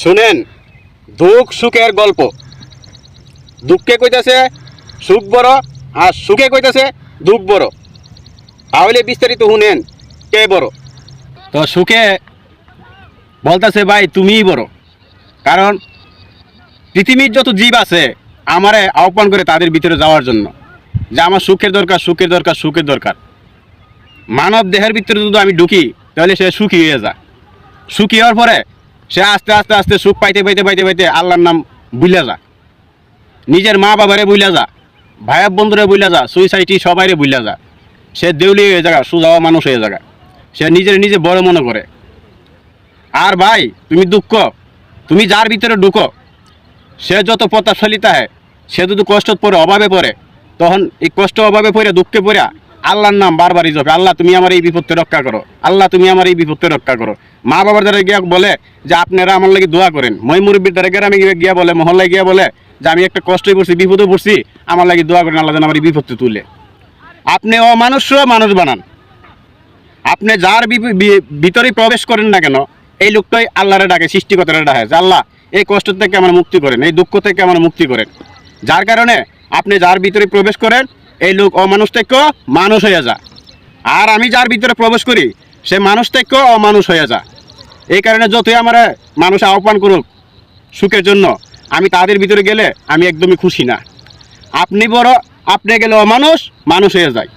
শুনেন, দুঃখ সুখের গল্প। দুঃখে কইতাছে সুখ বড়, আর সুখে কইতাছে দুঃখ বড়। তাহলে বিস্তারিত শুনেন কে বড়। তো সুখে বলতেছে ভাই তুমিই বড়, কারণ পৃথিবীর যত জীব আছে আমারে আহ্বান করে তাদের ভিতরে যাওয়ার জন্য, যে আমার সুখের দরকার, সুখের দরকার, সুখের দরকার। মানব দেহের ভিতরে যদি আমি ঢুকি তাহলে সে সুখী হয়ে যায়। সুখী হওয়ার পরে সে আস্তে আস্তে আস্তে সুখ পাইতে পাইতে পাইতে পাইতে আল্লাহর নাম ভুলে যা, নিজের মা বাবারে ভুলে যা, ভাইয়া বন্ধুরে ভুলে যা, সুইসাইটি সবাইরে ভুলে যা। সে দেউলি হয়ে জায়গা, সুজাওয়া মানুষ হয়ে জায়গা। সে নিজের নিজে বড় মনে করে। আর ভাই তুমি দুঃখ, তুমি যার ভিতরে ঢুকো সে যত প্রতাপশালী হয়, সে যদি কষ্ট পড়ে, অভাবে পড়ে, তখন এই কষ্ট অভাবে পড়ে দুঃখে পড়ে আল্লাহর নাম বারবারই জপে, আল্লাহ তুমি আমার এই বিপদকে রক্ষা করো, আল্লাহ তুমি আমার এই বিপদকে রক্ষা করো। মা বাবার দ্বারা গিয়া বলে যে আপনারা আমার লাগে দোয়া করেন। মই মুরব্বীর দ্বারা গ্রামে গিয়া বলে, মহল্লায় গিয়া বলে যে আমি একটা কষ্টে পড়ছি, বিপদে পড়ছি, আমার লাগে দোয়া করেন, আল্লাহ যেন আমার এই বিপদকে তুলে। আপনি অমানুষও মানুষ বানান। আপনি যার ভিতরে প্রবেশ করেন না কেন, এই লোকটাই আল্লাহরে ডাকে, সৃষ্টিকর্তারে ডাকে যে আল্লাহ এই কষ্ট থেকে আমার মুক্তি করেন, এই দুঃখ থেকে আমার মুক্তি করেন। যার কারণে আপনি যার ভিতরে প্রবেশ করেন এই লোক অমানুষ থেকে মানুষ হয়ে যা। আর আমি যার ভিতরে প্রবেশ করি সে মানুষ থেকে অমানুষ হয়ে যা। এই কারণে যতই আমার মানুষ আহ্বান করুক সুখের জন্য, আমি তাদের ভিতরে গেলে আমি একদমই খুশি না। আপনি বড়, আপনি গেলে অমানুষ, মানুষ হয়ে যায়।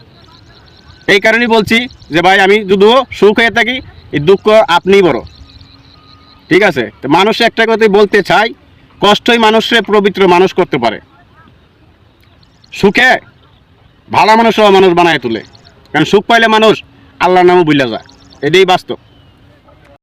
এই কারণেই বলছি যে ভাই আমি যদি সুখ হয়ে থাকি, এই দুঃখ আপনিই বড়। ঠিক আছে? তো মানুষ একটা কথাই বলতে চাই, কষ্টই মানুষের পবিত্র মানুষ করতে পারে। সুখে ভালো মানুষও মানুষ বানায় তোলে, কারণ সুখ পাইলে মানুষ আল্লাহর নামও ভুলে যায়। এটাই বাস্তব।